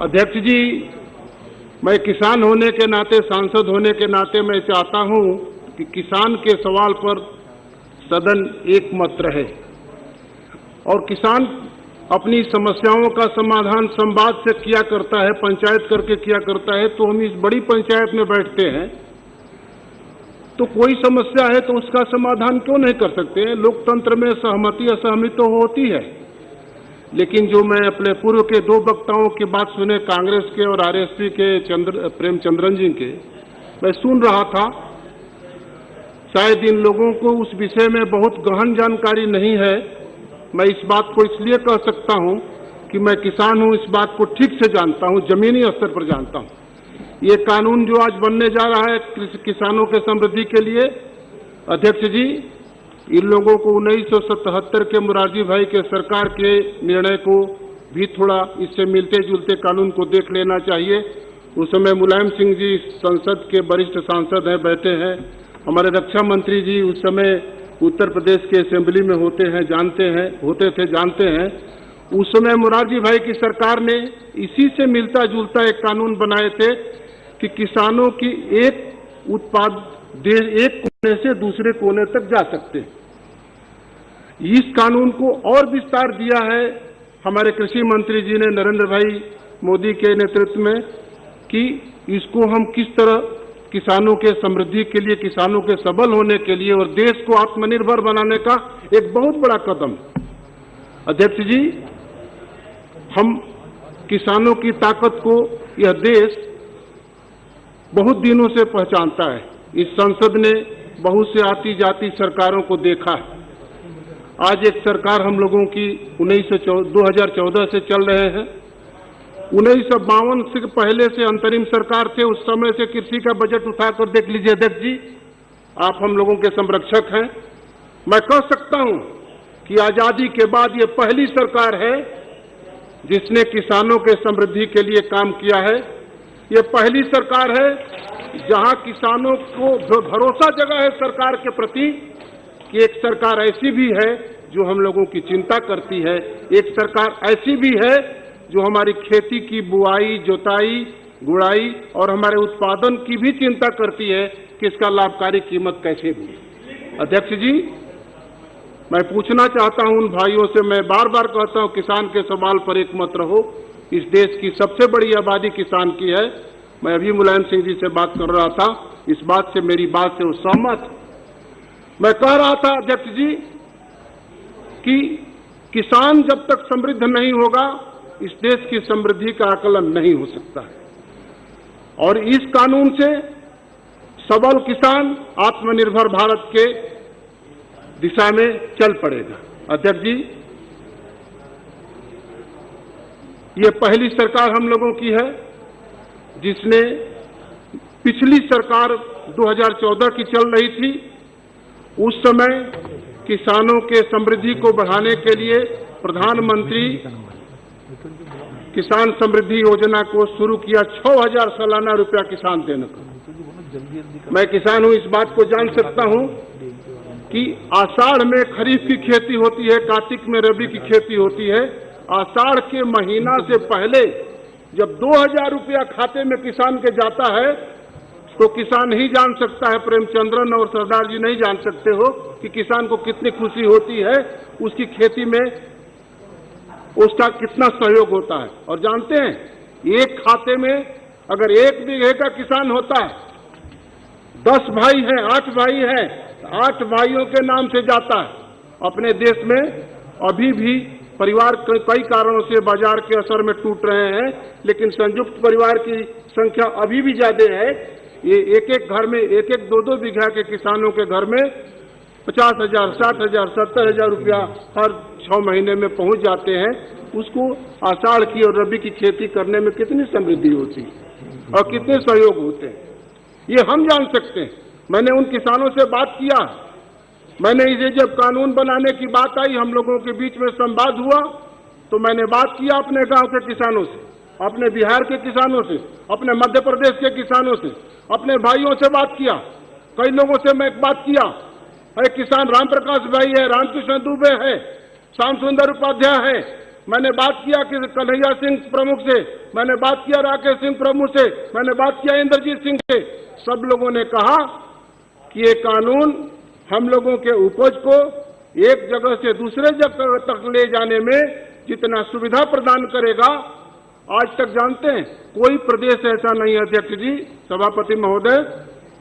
अध्यक्ष जी, मैं किसान होने के नाते, सांसद होने के नाते मैं चाहता हूं कि किसान के सवाल पर सदन एकमत रहे और किसान अपनी समस्याओं का समाधान संवाद से किया करता है, पंचायत करके किया करता है। तो हम इस बड़ी पंचायत में बैठते हैं तो कोई समस्या है तो उसका समाधान क्यों नहीं कर सकते हैं? लोकतंत्र में सहमति असहमति तो होती है, लेकिन जो मैं अपने पूर्व के दो वक्ताओं की बात सुने, कांग्रेस के और आरएसपी के प्रेमचंद्रन जी के, मैं सुन रहा था। शायद इन लोगों को उस विषय में बहुत गहन जानकारी नहीं है। मैं इस बात को इसलिए कह सकता हूं कि मैं किसान हूं, इस बात को ठीक से जानता हूं, जमीनी स्तर पर जानता हूं। ये कानून जो आज बनने जा रहा है किसानों के समृद्धि के लिए, अध्यक्ष जी, इन लोगों को 1977 के मुरारजी भाई के सरकार के निर्णय को भी थोड़ा इससे मिलते जुलते कानून को देख लेना चाहिए। उस समय मुलायम सिंह जी संसद के वरिष्ठ सांसद हैं, बैठे हैं। हमारे रक्षा मंत्री जी उस समय उत्तर प्रदेश के असेंबली में होते थे, जानते हैं। उस समय मुरारजी भाई की सरकार ने इसी से मिलता जुलता एक कानून बनाए थे कि किसानों की एक उत्पाद एक कोने से दूसरे कोने तक जा सकते हैं। इस कानून को और विस्तार दिया है हमारे कृषि मंत्री जी ने, नरेंद्र भाई मोदी के नेतृत्व में, कि इसको हम किस तरह किसानों के समृद्धि के लिए, किसानों के सबल होने के लिए और देश को आत्मनिर्भर बनाने का एक बहुत बड़ा कदम। अध्यक्ष जी, हम किसानों की ताकत को यह देश बहुत दिनों से पहचानता है। इस संसद ने बहुत से आती जाती सरकारों को देखा है। आज एक सरकार हम लोगों की 2014 से चल रहे हैं। 1952 से पहले से अंतरिम सरकार थे, उस समय से कृषि का बजट उठाकर देख लीजिए। अध्यक्ष जी, आप हम लोगों के संरक्षक हैं। मैं कह सकता हूं कि आजादी के बाद ये पहली सरकार है जिसने किसानों के समृद्धि के लिए काम किया है। ये पहली सरकार है जहां किसानों को भरोसा जगा है सरकार के प्रति कि एक सरकार ऐसी भी है जो हम लोगों की चिंता करती है, एक सरकार ऐसी भी है जो हमारी खेती की बुआई, जोताई, गुड़ाई और हमारे उत्पादन की भी चिंता करती है कि इसका लाभकारी कीमत कैसे भी। अध्यक्ष जी, मैं पूछना चाहता हूं उन भाइयों से, मैं बार बार कहता हूं किसान के सवाल पर एकमत रहो। इस देश की सबसे बड़ी आबादी किसान की है। मैं अभी मुलायम सिंह जी से बात कर रहा था, इस बात से, मेरी बात से वो सहमत। मैं कह रहा था अध्यक्ष जी कि किसान जब तक समृद्ध नहीं होगा इस देश की समृद्धि का आकलन नहीं हो सकता है। और इस कानून से सबल किसान आत्मनिर्भर भारत के दिशा में चल पड़ेगा। अध्यक्ष जी, ये पहली सरकार हम लोगों की है जिसने, पिछली सरकार 2014 की चल रही थी, उस समय किसानों के समृद्धि को बढ़ाने के लिए प्रधानमंत्री किसान समृद्धि योजना को शुरू किया, 6000 सालाना रुपया किसान देने को। मैं किसान हूं, इस बात को जान सकता हूं कि आषाढ़ में खरीफ की खेती होती है, कार्तिक में रबी की खेती होती है। आषाढ़ के महीना से पहले जब 2000 रुपया खाते में किसान के जाता है तो किसान ही जान सकता है, प्रेमचंद्रन और सरदार जी नहीं जान सकते हो कि किसान को कितनी खुशी होती है, उसकी खेती में उसका कितना सहयोग होता है। और जानते हैं, एक खाते में अगर 1 बीघे का किसान होता है, 10 भाई हैं, 8 भाई हैं, 8 भाइयों के नाम से जाता है। अपने देश में अभी भी परिवार कई कारणों से बाजार के असर में टूट रहे हैं, लेकिन संयुक्त परिवार की संख्या अभी भी ज्यादा है। ये एक घर में 1-2 बीघा के किसानों के घर में 50,000, 60,000, 70,000 रुपया हर 6 महीने में पहुंच जाते हैं। उसको आषाढ़ की और रबी की खेती करने में कितनी समृद्धि होती है और कितने सहयोग होते हैं, ये हम जान सकते हैं। मैंने उन किसानों से बात किया। मैंने इसे जब कानून बनाने की बात आई, हम लोगों के बीच में संवाद हुआ, तो मैंने बात किया अपने गांव के किसानों से, अपने बिहार के किसानों से, अपने मध्य प्रदेश के किसानों से, अपने भाइयों से बात किया। कई लोगों से मैं बात किया। एक किसान राम प्रकाश भाई है, रामकृष्ण दुबे है, श्याम सुंदर उपाध्याय है, मैंने बात किया कि कन्हैया सिंह प्रमुख से, मैंने बात किया राकेश सिंह प्रमुख से, मैंने बात किया इंद्रजीत सिंह से। सब लोगों ने कहा कि ये कानून हम लोगों के उपज को एक जगह से दूसरे जगह तक ले जाने में जितना सुविधा प्रदान करेगा, आज तक जानते हैं कोई प्रदेश ऐसा नहीं है अध्यक्ष जी, सभापति महोदय,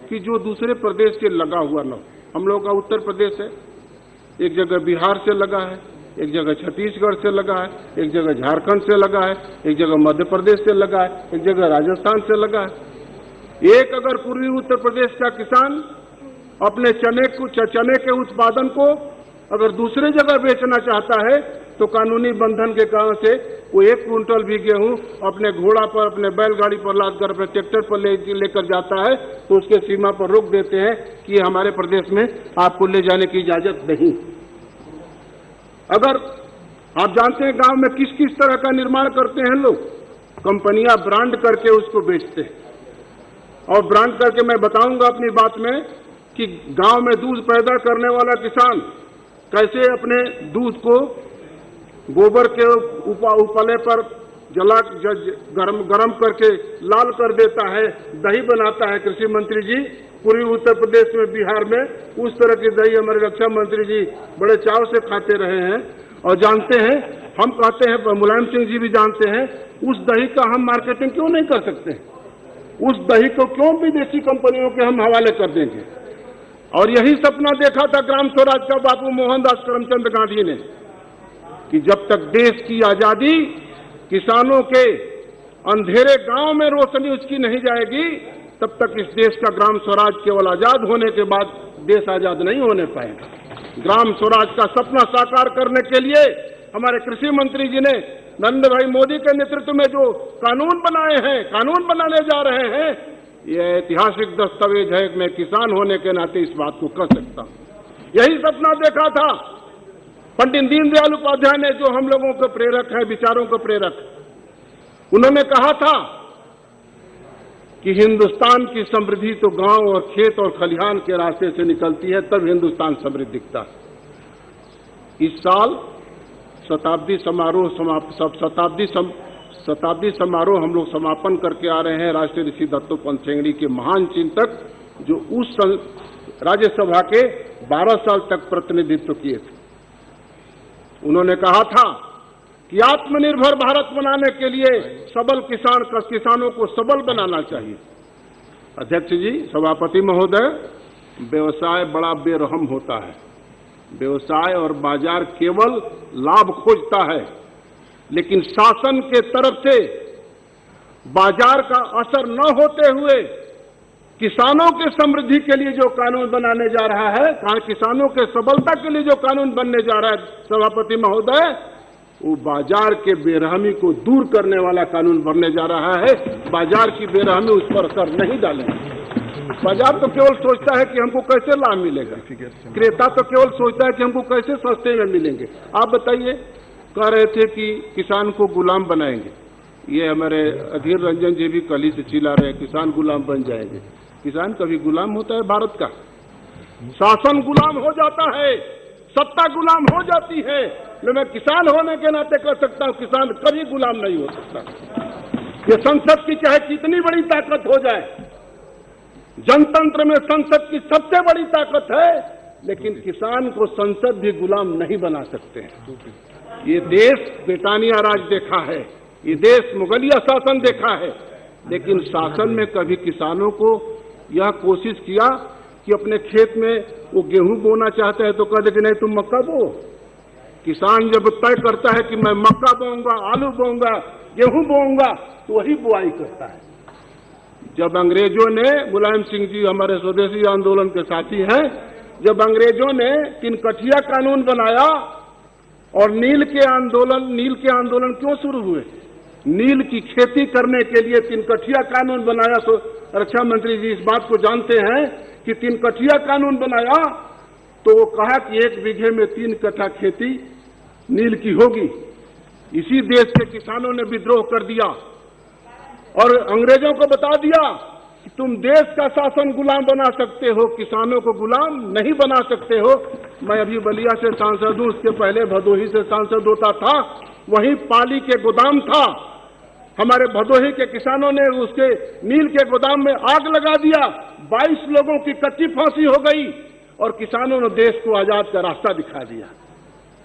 कि जो दूसरे प्रदेश से लगा हुआ न हो। हम लोगों का उत्तर प्रदेश है, एक जगह बिहार से लगा है, एक जगह छत्तीसगढ़ से लगा है, एक जगह झारखंड से लगा है, एक जगह मध्य प्रदेश से लगा है, एक जगह राजस्थान से लगा है। एक अगर पूर्वी उत्तर प्रदेश का किसान अपने चने के उत्पादन को अगर दूसरे जगह बेचना चाहता है तो कानूनी बंधन के कारण से वो 1 कुंटल भी गेहूं अपने घोड़ा पर, अपने बैलगाड़ी पर लाद कर, अपने ट्रैक्टर पर लेकर जाता है तो उसके सीमा पर रोक देते हैं कि हमारे प्रदेश में आपको ले जाने की इजाजत नहीं। अगर आप जानते हैं गांव में किस किस तरह का निर्माण करते हैं लोग, कंपनियां ब्रांड करके उसको बेचते हैं। और ब्रांड करके मैं बताऊंगा अपनी बात में कि गांव में दूध पैदा करने वाला किसान कैसे अपने दूध को गोबर के उपले पर गरम करके लाल कर देता है, दही बनाता है। कृषि मंत्री जी, पूर्वी उत्तर प्रदेश में, बिहार में उस तरह की दही हमारे रक्षा मंत्री जी बड़े चाव से खाते रहे हैं और जानते हैं। हम कहते हैं, मुलायम सिंह जी भी जानते हैं, उस दही का हम मार्केटिंग क्यों नहीं कर सकते? उस दही को क्यों विदेशी कंपनियों के हम हवाले कर देंगे? और यही सपना देखा था ग्राम स्वराज का बापू मोहनदास करमचंद गांधी ने कि जब तक देश की आजादी किसानों के अंधेरे गांव में रोशनी उसकी नहीं जाएगी, तब तक इस देश का ग्राम स्वराज केवल आजाद होने के बाद देश आजाद नहीं होने पाएगा। ग्राम स्वराज का सपना साकार करने के लिए हमारे कृषि मंत्री जी ने नरेंद्र भाई मोदी के नेतृत्व में जो कानून बनाए हैं, कानून बनाने जा रहे हैं, यह ऐतिहासिक दस्तावेज है। मैं किसान होने के नाते इस बात को कह सकता हूं। यही सपना देखा था पंडित दीनदयाल उपाध्याय ने, जो हम लोगों के प्रेरक हैं, विचारों के प्रेरक। उन्होंने कहा था कि हिंदुस्तान की समृद्धि तो गांव और खेत और खलिहान के रास्ते से निकलती है, तब हिंदुस्तान समृद्ध दिखता है। इस साल शताब्दी समारोह हम लोग समापन करके आ रहे हैं। राष्ट्रीय ऋषि दत्तोपंत ठेंगड़ी के महान चिंतक, जो उस राज्यसभा के 12 साल तक प्रतिनिधित्व किए थे, उन्होंने कहा था कि आत्मनिर्भर भारत बनाने के लिए सबल किसानों को सबल बनाना चाहिए। अध्यक्ष जी, सभापति महोदय, व्यवसाय बड़ा बेरहम होता है। व्यवसाय और बाजार केवल लाभ खोजता है, लेकिन शासन के तरफ से बाजार का असर न होते हुए किसानों के समृद्धि के लिए जो कानून बनाने जा रहा है, किसानों के सबलता के लिए जो कानून बनने जा रहा है सभापति महोदय, वो बाजार के बेरहमी को दूर करने वाला कानून बनने जा रहा है। बाजार की बेरहमी उस पर असर नहीं डालेंगे। बाजार तो केवल सोचता है कि हमको कैसे लाभ मिलेगा, क्रेता तो केवल सोचता है कि हमको कैसे सस्ते में मिलेंगे। आप बताइए, कह रहे थे कि किसान को गुलाम बनाएंगे। ये हमारे अधीर रंजन जी भी कल ही से चिल्ला रहे हैं, किसान गुलाम बन जाएंगे। किसान कभी गुलाम होता है भारत का? शासन गुलाम हो जाता है, सत्ता गुलाम हो जाती है। मैं किसान होने के नाते कह सकता हूं, किसान कभी गुलाम नहीं हो सकता। ये संसद की चाहे कितनी बड़ी ताकत हो जाए, जनतंत्र में संसद की सबसे बड़ी ताकत है, लेकिन किसान को संसद भी गुलाम नहीं बना सकते हैं। ये देश ब्रिटानिया राज देखा है, ये देश मुगलिया शासन देखा है, लेकिन शासन में कभी किसानों को यह कोशिश किया कि अपने खेत में वो गेहूं बोना चाहता है तो कह दे कि नहीं तुम मक्का बो। किसान जब तय करता है कि मैं मक्का बोऊंगा, आलू बोऊंगा, गेहूं बोऊंगा, तो वही बुआई करता है। जब अंग्रेजों ने, मुलायम सिंह जी हमारे स्वदेशी आंदोलन के साथी हैं, जब अंग्रेजों ने 3 कठिया कानून बनाया और नील के आंदोलन क्यों शुरू हुए? नील की खेती करने के लिए 3 कठिया कानून बनाया। तो रक्षा मंत्री जी इस बात को जानते हैं कि 3 कठिया कानून बनाया तो वो कहा कि 1 बीघे में 3 कट्ठा खेती नील की होगी। इसी देश के किसानों ने विद्रोह कर दिया और अंग्रेजों को बता दिया कि तुम देश का शासन गुलाम बना सकते हो, किसानों को गुलाम नहीं बना सकते हो। मैं अभी बलिया से सांसद हूं, उसके पहले भदोही से सांसद होता था, वहीं पाली के गोदाम था। हमारे भदोही के किसानों ने उसके नील के गोदाम में आग लगा दिया, 22 लोगों की कच्ची फांसी हो गई और किसानों ने देश को आजाद का रास्ता दिखा दिया।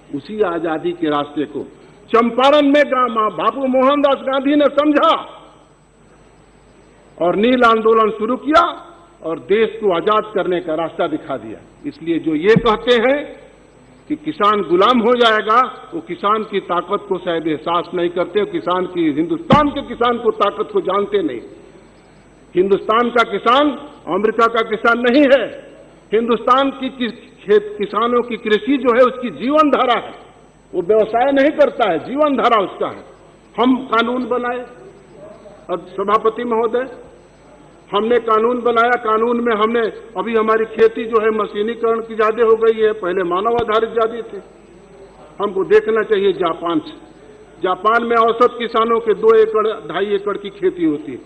उसी आजादी के रास्ते को चंपारण में बाबू मोहनदास गांधी ने समझा और नील आंदोलन शुरू किया और देश को आजाद करने का रास्ता दिखा दिया। इसलिए जो ये कहते हैं कि किसान गुलाम हो जाएगा, वो किसान की ताकत को शायद एहसास नहीं करते, किसान की, हिंदुस्तान के किसान को ताकत को जानते नहीं। हिंदुस्तान का किसान अमेरिका का किसान नहीं है। हिंदुस्तान की किसानों की कृषि जो है उसकी जीवन धारा है, वो व्यवसाय नहीं करता है, जीवन धारा उसका है। हम कानून बनाए और सभापति महोदय, हमने कानून बनाया, कानून में हमने अभी हमारी खेती जो है मशीनीकरण की ज्यादा हो गई है, पहले मानव आधारित ज्यादा थे। हमको देखना चाहिए जापान से। जापान में औसत किसानों के 2 एकड़ 2.5 एकड़ की खेती होती है,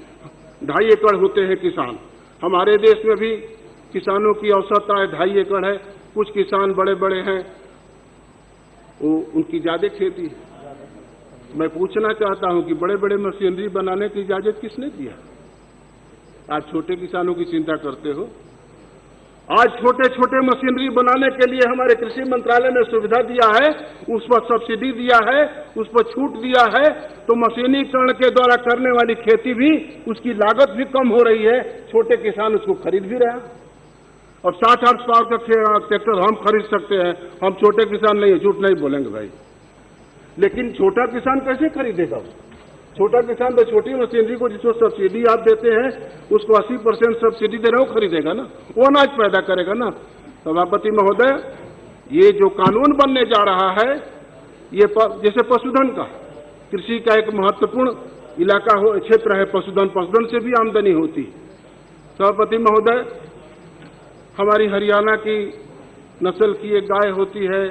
2.5 एकड़ होते हैं किसान। हमारे देश में भी किसानों की औसत आय 2.5 एकड़ है। कुछ किसान बड़े बड़े हैं, वो उनकी ज्यादा खेती है। मैं पूछना चाहता हूं कि बड़े बड़े मशीनरी बनाने की इजाजत किसने दिया? आज छोटे किसानों की चिंता करते हो। आज छोटे छोटे मशीनरी बनाने के लिए हमारे कृषि मंत्रालय ने सुविधा दिया है, उस पर सब्सिडी दिया है, उस पर छूट दिया है, तो मशीनीकरण के द्वारा करने वाली खेती भी, उसकी लागत भी कम हो रही है, छोटे किसान उसको खरीद भी रहे हैं। अब 60 हॉर्स पावर का ट्रैक्टर हम खरीद सकते हैं, हम छोटे किसान नहीं है, झूठ नहीं बोलेंगे भाई। लेकिन छोटा किसान कैसे खरीदेगा? छोटा किसान तो छोटी मशीनरी को जिसको सब्सिडी आप देते हैं उसको 80% सब्सिडी दे रहे हो, खरीदेगा ना, वो अनाज पैदा करेगा ना। सभापति महोदय, ये जो कानून बनने जा रहा है, ये जैसे पशुधन का, कृषि का एक महत्वपूर्ण इलाका हो, क्षेत्र है पशुधन से भी आमदनी होती। सभापति महोदय, हमारी हरियाणा की नस्ल की एक गाय होती है,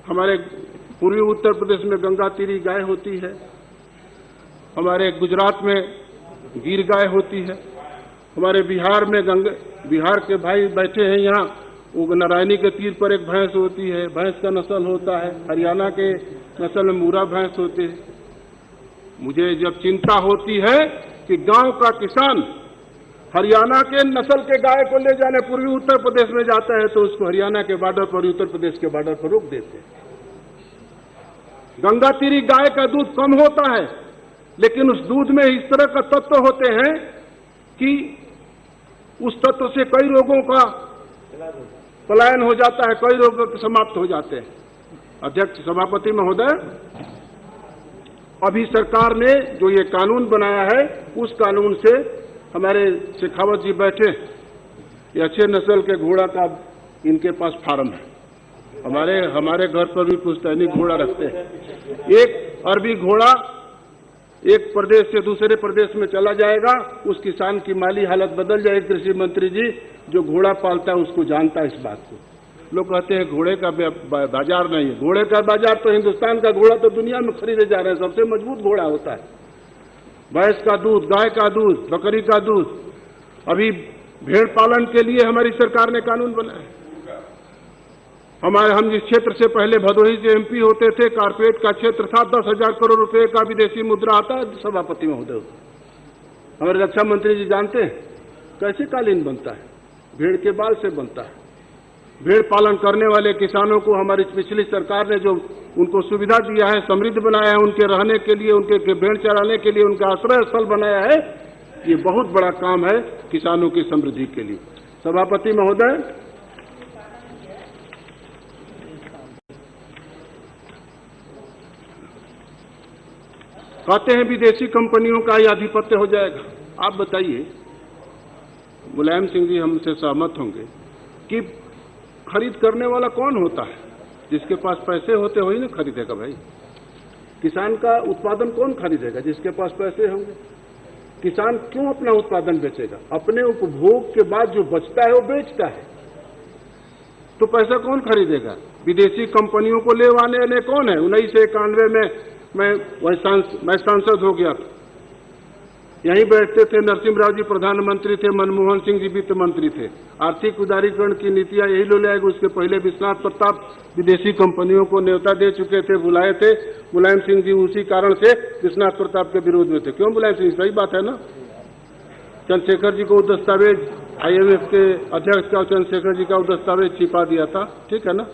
हमारे पूर्वी उत्तर प्रदेश में गंगा तीरी गाय होती है, हमारे गुजरात में गिर गाय होती है, हमारे बिहार में बिहार के भाई बैठे हैं यहाँ, वो नारायणी के तीर पर एक भैंस होती है, भैंस का नस्ल होता है। हरियाणा के नस्ल में मूरा भैंस होते हैं। मुझे जब चिंता होती है कि गांव का किसान हरियाणा के नस्ल के गाय को ले जाने पूर्वी उत्तर प्रदेश में जाता है, तो उसको हरियाणा के बॉर्डर पर, उत्तर प्रदेश के बॉर्डर पर रोक देते हैं। गंगा तीरी गाय का दूध कम होता है, लेकिन उस दूध में इस तरह का तत्व होते हैं कि उस तत्व से कई रोगों का पलायन हो जाता है, कई रोग समाप्त हो जाते हैं। अध्यक्ष सभापति महोदय, अभी सरकार ने जो ये कानून बनाया है, उस कानून से हमारे शेखावत जी बैठे, ये अच्छे नस्ल के घोड़ा का इनके पास फार्म है। हमारे घर पर भी पुश्तैनी घोड़ा रखते हैं। एक अरबी घोड़ा एक प्रदेश से दूसरे प्रदेश में चला जाएगा, उस किसान की माली हालत बदल जाएगी। कृषि मंत्री जी, जो घोड़ा पालता है उसको जानता है इस बात को। लोग कहते हैं घोड़े का बाजार नहीं है। घोड़े का बाजार तो हिंदुस्तान का घोड़ा तो दुनिया में खरीदे जा रहे हैं, सबसे मजबूत घोड़ा होता है। भैंस का दूध, गाय का दूध, बकरी का दूध। अभी भेड़ पालन के लिए हमारी सरकार ने कानून बनाया। हम जिस क्षेत्र से पहले भदोही से एमपी होते थे, कारपेट का क्षेत्र था, 10,000 करोड़ रुपए का विदेशी मुद्रा आता है। सभापति महोदय, हमारे रक्षा मंत्री जी जानते हैं कैसे कालीन बनता है? भेड़ के बाल से बनता है। भेड़ पालन करने वाले किसानों को हमारी पिछली सरकार ने जो उनको सुविधा दिया है, समृद्ध बनाया है, उनके रहने के लिए, उनके भेड़ चराने के लिए उनका आश्रय स्थल बनाया है, ये बहुत बड़ा काम है किसानों की समृद्धि के लिए। सभापति महोदय, कहते हैं विदेशी कंपनियों का ही आधिपत्य हो जाएगा। आप बताइए, मुलायम सिंह जी हमसे सहमत होंगे कि खरीद करने वाला कौन होता है? जिसके पास पैसे होते हो ही ना खरीदेगा भाई। किसान का उत्पादन कौन खरीदेगा? जिसके पास पैसे होंगे। किसान क्यों अपना उत्पादन बेचेगा? अपने उपभोग के बाद जो बचता है वो बेचता है, तो पैसा कौन खरीदेगा? विदेशी कंपनियों को ले आने वाले कौन है? 1991 में मैं सांसद हो गया था। यहीं बैठते थे। नरसिम्हा राव जी प्रधानमंत्री थे, मनमोहन सिंह जी वित्त मंत्री थे। आर्थिक उदारीकरण की नीतियां यही लो ले आएगी। उसके पहले विश्वनाथ प्रताप विदेशी कंपनियों को न्योता दे चुके थे, बुलाए थे। मुलायम सिंह जी उसी कारण से विश्वनाथ प्रताप के विरोध में थे। क्यों मुलायम सिंह? सही बात है ना। चंद्रशेखर जी को दस्तावेज, IMF के अध्यक्ष का चंद्रशेखर जी का दस्तावेज छिपा दिया था, ठीक है ना।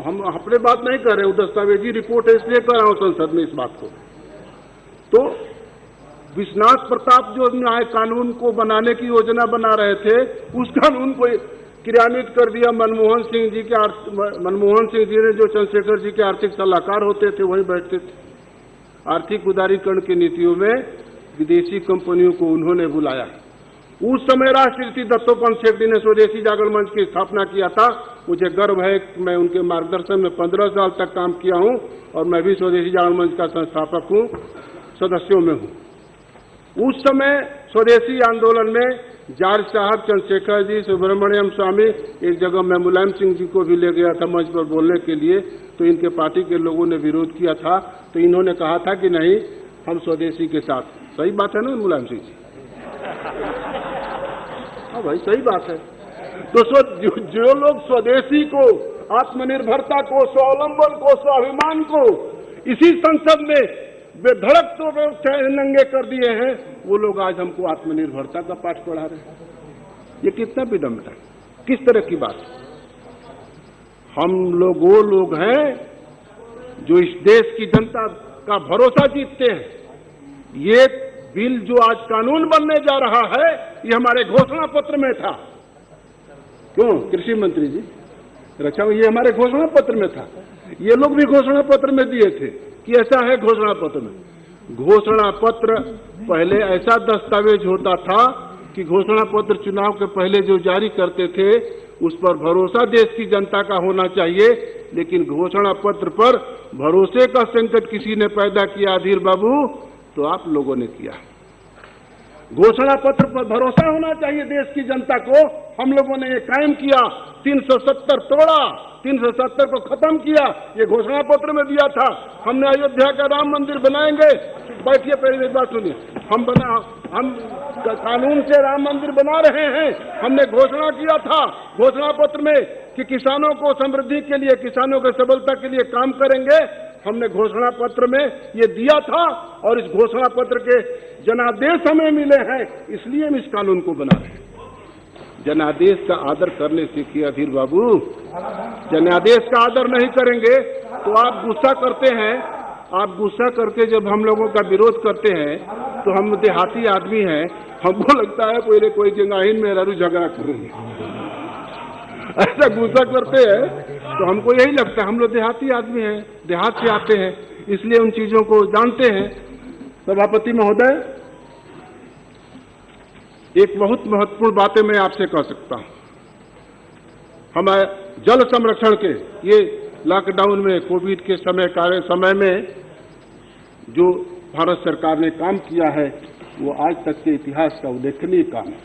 हम अपने बात नहीं कर रहे, वो दस्तावेजी रिपोर्ट है, इसलिए कर रहा हूं संसद में इस बात को। तो विश्वनाथ प्रताप जो न्याय कानून को बनाने की योजना बना रहे थे, उस कानून को क्रियान्वित कर दिया मनमोहन सिंह जी के। मनमोहन सिंह जी ने जो चंद्रशेखर जी के आर्थिक सलाहकार होते थे वहीं बैठते थे। आर्थिक उदारीकरण की नीतियों में विदेशी कंपनियों को उन्होंने बुलाया। उस समय राष्ट्रपति दत्तोपंत शेट्टी ने स्वदेशी जागरण मंच की स्थापना किया था। मुझे गर्व है कि मैं उनके मार्गदर्शन में 15 साल तक काम किया हूं और मैं भी स्वदेशी जागरण मंच का संस्थापक हूं, सदस्यों में हूं। उस समय स्वदेशी आंदोलन में जार्ज साहब, चंद्रशेखर जी, सुब्रमण्यम स्वामी, एक जगह मैं मुलायम सिंह जी को भी ले गया था मंच पर बोलने के लिए, तो इनके पार्टी के लोगों ने विरोध किया था। तो इन्होंने कहा था कि नहीं, हम स्वदेशी के साथ। सही बात है ना मुलायम सिंह जी? हाँ भाई, सही बात है। तो जो लोग स्वदेशी को, आत्मनिर्भरता को, स्वावलंबन को, स्वाभिमान को इसी संसद में बेधड़क तो नंगे कर दिए हैं, वो लोग आज हमको आत्मनिर्भरता का पाठ पढ़ा रहे हैं। ये कितना विडंबना, किस तरह की बात। हम लोग वो लोग हैं जो इस देश की जनता का भरोसा जीतते हैं। ये बिल जो आज कानून बनने जा रहा है, ये हमारे घोषणा पत्र में था। क्यों कृषि मंत्री जी, रक्षा में, ये हमारे घोषणा पत्र में था। ये लोग भी घोषणा पत्र में दिए थे कि ऐसा है घोषणा पत्र में। घोषणा पत्र पहले ऐसा दस्तावेज होता था कि घोषणा पत्र चुनाव के पहले जो जारी करते थे उस पर भरोसा देश की जनता का होना चाहिए, लेकिन घोषणा पत्र पर भरोसे का संकट किसी ने पैदा किया अधीर बाबू, तो आप लोगों ने किया। घोषणा पत्र पर भरोसा होना चाहिए देश की जनता को, हम लोगों ने ये कायम किया। 370 तोड़ा, 370 को खत्म किया, ये घोषणा पत्र में दिया था। हमने अयोध्या का राम मंदिर बनाएंगे, बैठिए पहले एक बात सुनिए, हम कानून से राम मंदिर बना रहे हैं। हमने घोषणा किया था घोषणा पत्र में कि किसानों को समृद्धि के लिए, किसानों की सबलता के लिए काम करेंगे। हमने घोषणा पत्र में ये दिया था और इस घोषणा पत्र के जनादेश हमें मिले हैं, इसलिए हम इस कानून को बना रहे हैं। जनादेश का आदर करने सीखिए अधीर बाबू। जनादेश का आदर नहीं करेंगे तो आप गुस्सा करते हैं। आप गुस्सा करके जब हम लोगों का विरोध करते हैं तो हम देहाती आदमी हैं, हमको लगता है कोई जंगाहीन में रू झगड़ा कर रही है, ऐसा गुस्सा करते हैं तो हमको यही लगता है। हम लोग देहाती आदमी हैं, देहात से आते हैं, इसलिए उन चीजों को जानते हैं। सभापति महोदय, एक बहुत महत्वपूर्ण बातें मैं आपसे कह सकता हूं। हमारे जल संरक्षण के, ये लॉकडाउन में, कोविड के समय में जो भारत सरकार ने काम किया है वो आज तक के इतिहास का उल्लेखनीय काम है।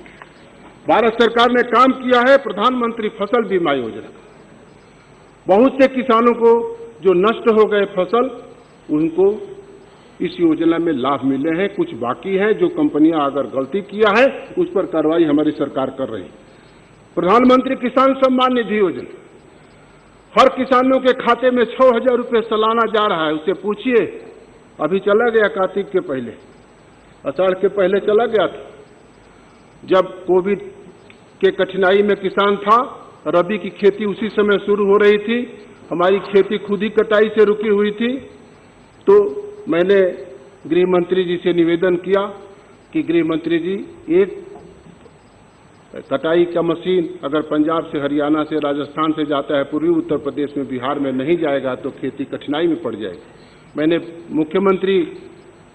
भारत सरकार ने काम किया है प्रधानमंत्री फसल बीमा योजना। बहुत से किसानों को जो नष्ट हो गए फसल, उनको इस योजना में लाभ मिले हैं। कुछ बाकी है, जो कंपनियां अगर गलती किया है उस पर कार्रवाई हमारी सरकार कर रही है। प्रधानमंत्री किसान सम्मान निधि योजना, हर किसानों के खाते में 6,000 रुपये सालाना जा रहा है। उससे पूछिए, अभी चला गया कार्तिक के पहले, आषाढ़ के पहले चला गया था। जब कोविड के कठिनाई में किसान था, रबी की खेती उसी समय शुरू हो रही थी, हमारी खेती खुद ही कटाई से रुकी हुई थी। तो मैंने गृह मंत्री जी से निवेदन किया कि गृह मंत्री जी, एक कटाई का मशीन अगर पंजाब से, हरियाणा से, राजस्थान से जाता है, पूर्वी उत्तर प्रदेश में, बिहार में नहीं जाएगा तो खेती कठिनाई में पड़ जाएगी। मैंने मुख्यमंत्री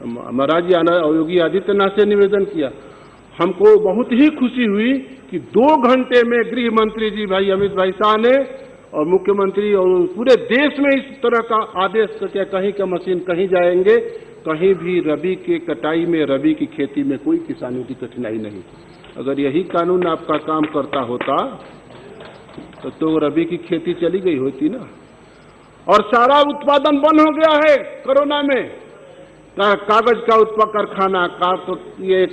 महाराज योगी आदित्यनाथ से निवेदन किया। हमको बहुत ही खुशी हुई कि 2 घंटे में गृह मंत्री जी भाई अमित भाई शाह ने और मुख्यमंत्री और पूरे देश में इस तरह का आदेश करके, कहीं का मशीन कहीं जाएंगे, कहीं भी रबी के कटाई में, रबी की खेती में कोई किसानों की कठिनाई नहीं। अगर यही कानून आपका काम करता होता तो रबी की खेती चली गई होती ना। और सारा उत्पादन बंद हो गया है कोरोना में। कागज का कारखाना, ये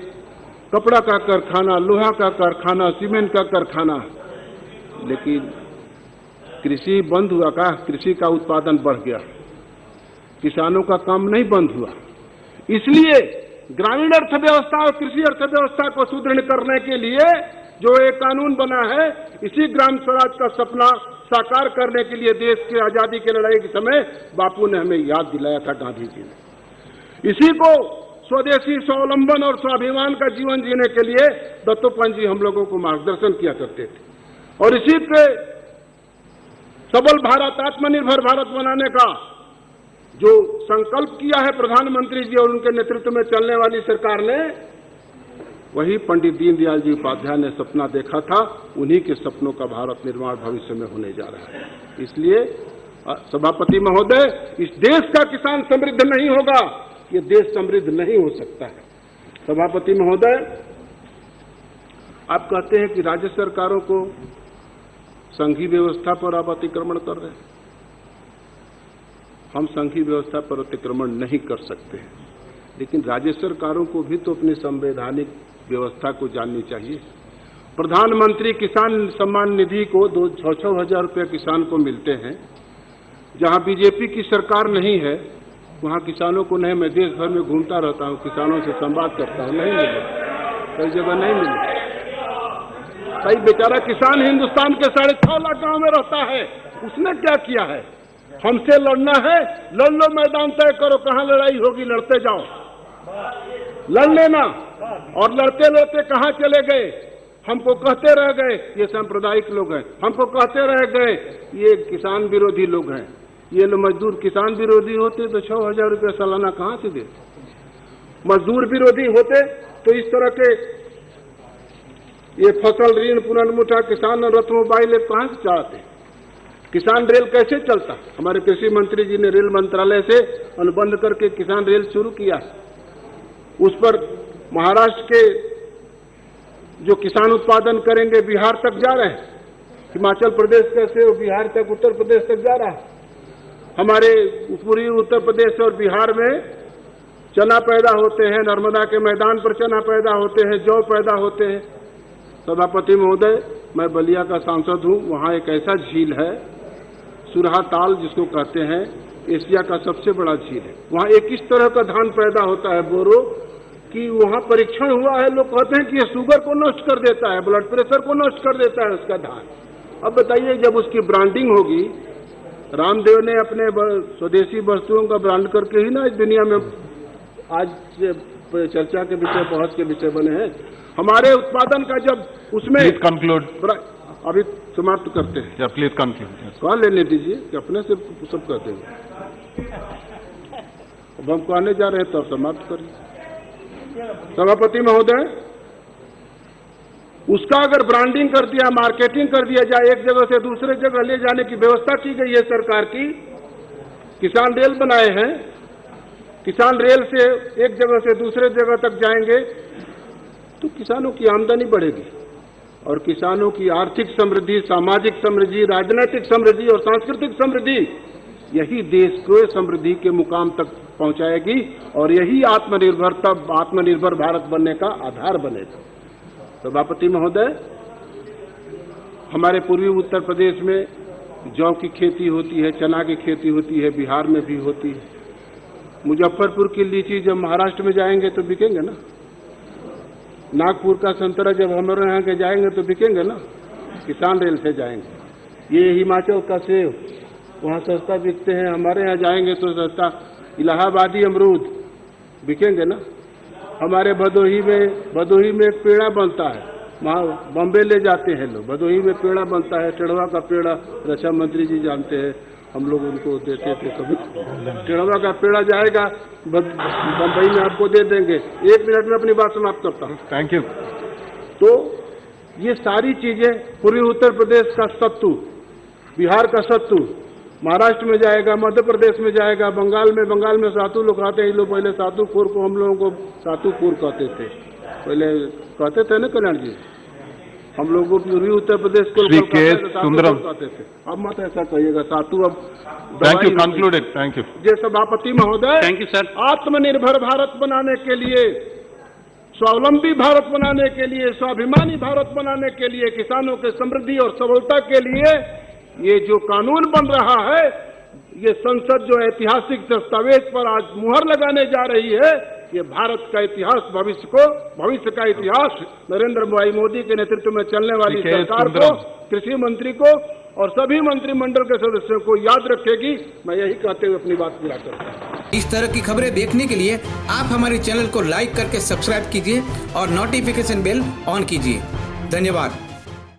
कपड़ा का कारखाना, लोहा का कारखाना, सीमेंट का कारखाना, लेकिन कृषि बंद हुआ का? कृषि का उत्पादन बढ़ गया, किसानों का काम नहीं बंद हुआ। इसलिए ग्रामीण अर्थव्यवस्था और कृषि अर्थव्यवस्था को सुदृढ़ करने के लिए जो एक कानून बना है, इसी ग्राम स्वराज का सपना साकार करने के लिए देश की आजादी की लड़ाई के समय बापू ने हमें याद दिलाया था, गांधी जी ने। इसी को स्वदेशी स्वावलंबन और स्वाभिमान का जीवन जीने के लिए दत्तोपंत जी हम लोगों को मार्गदर्शन किया करते थे। और इसी पे सबल भारत, आत्मनिर्भर भारत बनाने का जो संकल्प किया है प्रधानमंत्री जी और उनके नेतृत्व में चलने वाली सरकार ने, वही पंडित दीनदयाल जी उपाध्याय ने सपना देखा था। उन्हीं के सपनों का भारत निर्माण भविष्य में होने जा रहा है। इसलिए सभापति महोदय, इस देश का किसान समृद्ध नहीं होगा, ये देश समृद्ध नहीं हो सकता है। सभापति महोदय, आप कहते हैं कि राज्य सरकारों को संघीय व्यवस्था पर आप अतिक्रमण कर रहे हैं। हम संघीय व्यवस्था पर अतिक्रमण नहीं कर सकते हैं, लेकिन राज्य सरकारों को भी तो अपनी संवैधानिक व्यवस्था को जाननी चाहिए। प्रधानमंत्री किसान सम्मान निधि को 6-6 हजार रुपये किसान को मिलते हैं। जहां बीजेपी की सरकार नहीं है वहां किसानों को नहीं। मैं देश भर में घूमता रहता हूं, किसानों से संवाद करता हूं, नहीं मिले, कई जगह नहीं मिले। कई बेचारा किसान हिंदुस्तान के 6.5 लाख गांव में रहता है, उसने क्या किया है? हमसे लड़ना है, लड़ लो, मैदान तय करो, कहां लड़ाई होगी, लड़ते जाओ, लड़ लेना। और लड़ते लड़ते कहां चले गए? हमको कहते रह गए ये सांप्रदायिक लोग हैं, हमको कहते रह गए ये किसान विरोधी लोग हैं। ये लोग मजदूर किसान विरोधी होते तो 6 हजार रुपये सालाना कहां से देते? मजदूर विरोधी होते तो इस तरह के ये फसल ऋण पुनर्मुठा किसान रथ मोबाइल कहां से चाहते? किसान रेल कैसे चलता? हमारे कृषि मंत्री जी ने रेल मंत्रालय से अनुबंध करके किसान रेल शुरू किया। उस पर महाराष्ट्र के जो किसान उत्पादन करेंगे बिहार तक जा रहे हैं, हिमाचल प्रदेश कैसे वो बिहार तक, उत्तर प्रदेश तक जा रहा है। हमारे पूर्वी उत्तर प्रदेश और बिहार में चना पैदा होते हैं, नर्मदा के मैदान पर चना पैदा होते हैं, जौ पैदा होते हैं। सभापति महोदय, मैं बलिया का सांसद हूं। वहां एक ऐसा झील है सुरहा ताल, जिसको कहते हैं एशिया का सबसे बड़ा झील है। वहां एक इस तरह का धान पैदा होता है बोरो, कि वहां परीक्षण हुआ है, लोग कहते हैं कि ये शुगर को नष्ट कर देता है, ब्लड प्रेशर को नष्ट कर देता है उसका धान। अब बताइए, जब उसकी ब्रांडिंग होगी, रामदेव ने अपने स्वदेशी वस्तुओं का ब्रांड करके ही ना इस दुनिया में आज चर्चा के विषय, बहस के विषय बने हैं। हमारे उत्पादन का जब उसमें कंक्लूड, अभी समाप्त करते हैं। Please conclude. कहा लेने दीजिए कि अपने से सब कहते हैं। अब हम कहने जा रहे हैं तो समाप्त करिए। सभापति महोदय, उसका अगर ब्रांडिंग कर दिया, मार्केटिंग कर दिया जाए, एक जगह से दूसरे जगह ले जाने की व्यवस्था की गई है सरकार की। किसान रेल बनाए हैं, किसान रेल से एक जगह से दूसरे जगह तक जाएंगे तो किसानों की आमदनी बढ़ेगी और किसानों की आर्थिक समृद्धि, सामाजिक समृद्धि, राजनीतिक समृद्धि और सांस्कृतिक समृद्धि, यही देश को समृद्धि के मुकाम तक पहुंचाएगी और यही आत्मनिर्भर भारत बनने का आधार बनेगा। सभापति महोदय, हमारे पूर्वी उत्तर प्रदेश में जौ की खेती होती है, चना की खेती होती है, बिहार में भी होती है। मुजफ्फरपुर की लीची जब महाराष्ट्र में जाएंगे तो बिकेंगे ना, नागपुर का संतरा जब हमारे यहाँ के जाएंगे तो बिकेंगे ना, किसान रेल से जाएंगे। ये हिमाचल का सेब वहाँ सस्ता बिकते हैं, हमारे यहाँ जाएंगे तो सस्ता। इलाहाबादी अमरूद बिकेंगे ना। हमारे भदोही में एक पेड़ा बनता है, वहाँ बॉम्बे ले जाते हैं लोग। भदोही में पेड़ा बनता है, टेढ़वा का पेड़ा, रक्षा मंत्री जी जानते हैं, हम लोग उनको देते थे कभी। टेढ़वा का पेड़ा जाएगा बम्बई में, आपको दे देंगे। 1 मिनट में अपनी बात समाप्त करता हूँ। Thank you. तो ये सारी चीजें, पूर्वी उत्तर प्रदेश का सत्तू, बिहार का सत्तू महाराष्ट्र में जाएगा, मध्य प्रदेश में जाएगा, बंगाल में सातू लोग खाते हैं। लोग पहले सातूपुर को हम लोगों को सातूपुर कहते थे, पहले कहते थे ना कल्याण जी। हम लोगों की पूरी उत्तर प्रदेश को श्री के सुंदरम। अब मत ऐसा कहिएगा सातु। अब thank you, concluded. Thank you. जय सभापति महोदय, थैंक यू सर। आत्मनिर्भर भारत बनाने के लिए, स्वावलंबी भारत बनाने के लिए, स्वाभिमानी भारत बनाने के लिए, किसानों के समृद्धि और सबलता के लिए ये जो कानून बन रहा है, ये संसद जो ऐतिहासिक दस्तावेज पर आज मुहर लगाने जा रही है, ये भारत का इतिहास, भविष्य का इतिहास नरेंद्र भाई मोदी के नेतृत्व में चलने वाली सरकार को, कृषि मंत्री को और सभी मंत्रिमंडल के सदस्यों को याद रखेगी। मैं यही कहते हुए अपनी बात पूरा करता हूं। इस तरह की खबरें देखने के लिए आप हमारे चैनल को लाइक करके सब्सक्राइब कीजिए और नोटिफिकेशन बेल ऑन कीजिए। धन्यवाद।